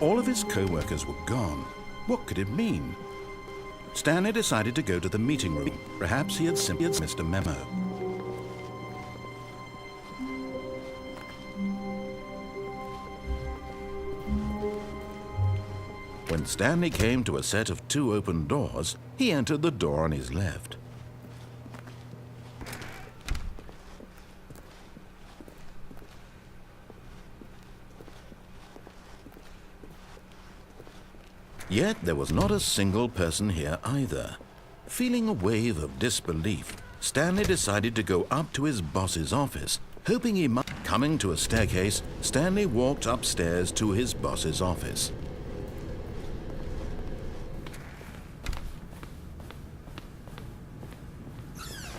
All of his co-workers were gone. What could it mean? Stanley decided to go to the meeting room. Perhaps he had simply missed a memo. When Stanley came to a set of 2 open doors, he entered the door on his left. Yet there was not a single person here either. Feeling a wave of disbelief, Stanley decided to go up to his boss's office, hoping he might. Coming to a staircase, Stanley walked upstairs to his boss's office.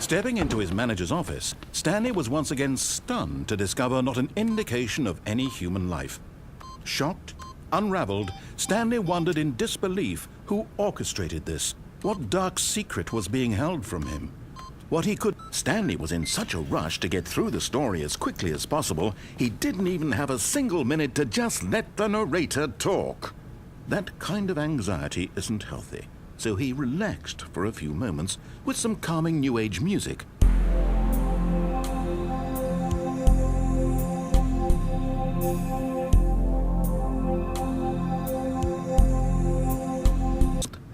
Stepping into his manager's office, Stanley was once again stunned to discover not an indication of any human life. Shocked, unraveled, Stanley wondered in disbelief who orchestrated this, what dark secret was being held from him. Stanley was in such a rush to get through the story as quickly as possible, he didn't even have a single minute to just let the narrator talk. That kind of anxiety isn't healthy, so he relaxed for a few moments with some calming New Age music.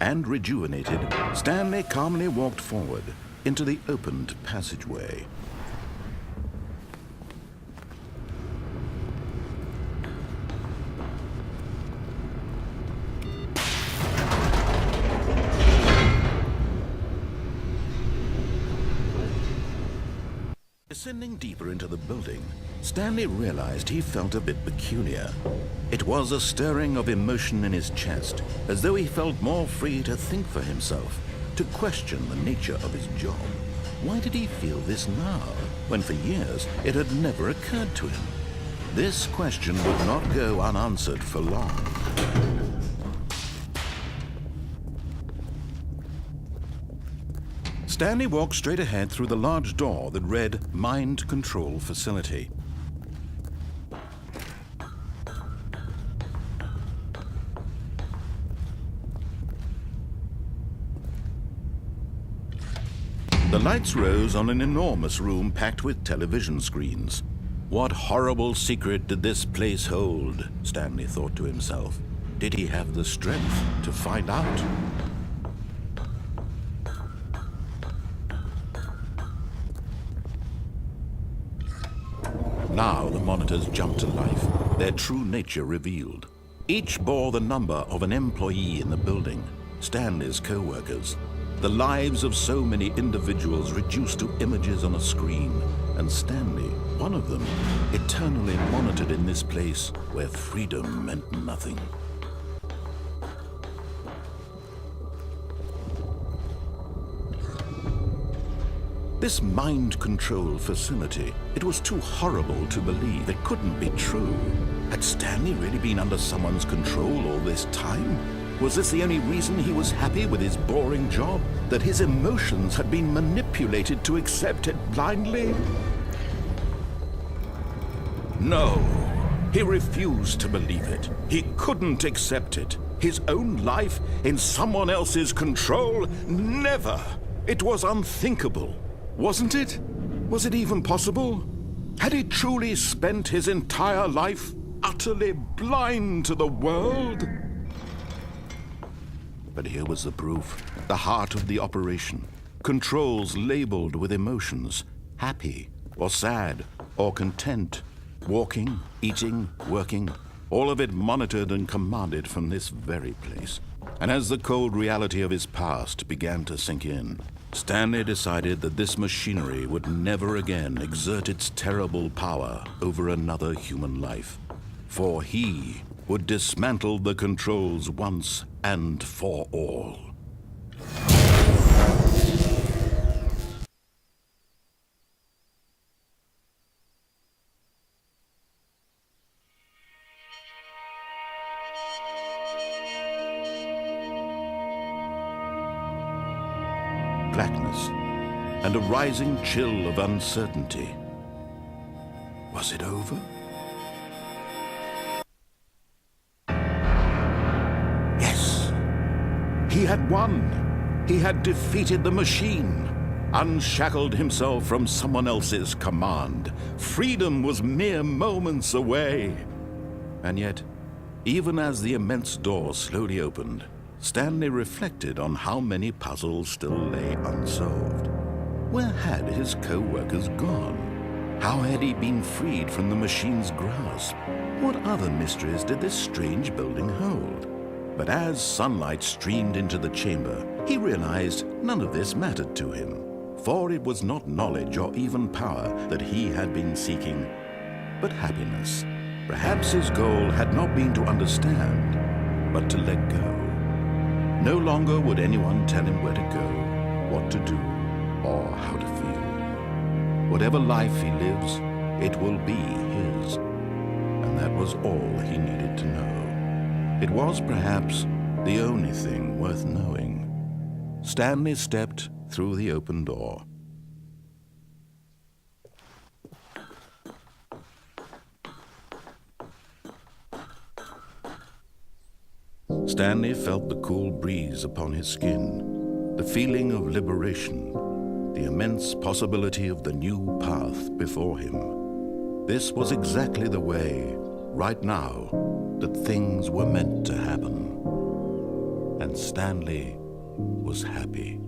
And rejuvenated, Stanley calmly walked forward into the opened passageway. Descending deeper into the building, Stanley realized he felt a bit peculiar. It was a stirring of emotion in his chest, as though he felt more free to think for himself, to question the nature of his job. Why did he feel this now, when for years it had never occurred to him? This question would not go unanswered for long. Stanley walked straight ahead through the large door that read Mind Control Facility. The lights rose on an enormous room packed with television screens. What horrible secret did this place hold? Stanley thought to himself. Did he have the strength to find out? Now the monitors jumped to life, their true nature revealed. Each bore the number of an employee in the building, Stanley's co-workers. The lives of so many individuals reduced to images on a screen, and Stanley, one of them, eternally monitored in this place where freedom meant nothing. This mind control facility, it was too horrible to believe. It couldn't be true. Had Stanley really been under someone's control all this time? Was this the only reason he was happy with his boring job? That his emotions had been manipulated to accept it blindly? No, he refused to believe it. He couldn't accept it. His own life in someone else's control? Never! It was unthinkable. Wasn't it? Was it even possible? Had he truly spent his entire life utterly blind to the world? But here was the proof, the heart of the operation. Controls labeled with emotions, happy or sad or content, walking, eating, working, all of it monitored and commanded from this very place. And as the cold reality of his past began to sink in, Stanley decided that this machinery would never again exert its terrible power over another human life. For he would dismantle the controls once and for all. Blackness and a rising chill of uncertainty. Was it over? He had won. He had defeated the machine, unshackled himself from someone else's command. Freedom was mere moments away. And yet, even as the immense door slowly opened, Stanley reflected on how many puzzles still lay unsolved. Where had his co-workers gone? How had he been freed from the machine's grasp? What other mysteries did this strange building hold? But as sunlight streamed into the chamber, he realized none of this mattered to him, for it was not knowledge or even power that he had been seeking, but happiness. Perhaps his goal had not been to understand, but to let go. No longer would anyone tell him where to go, what to do, or how to feel. Whatever life he lives, it will be his. And that was all he needed to know. It was perhaps the only thing worth knowing. Stanley stepped through the open door. Stanley felt the cool breeze upon his skin, the feeling of liberation, the immense possibility of the new path before him. This was exactly the way, right now, that things were meant to happen. And Stanley was happy.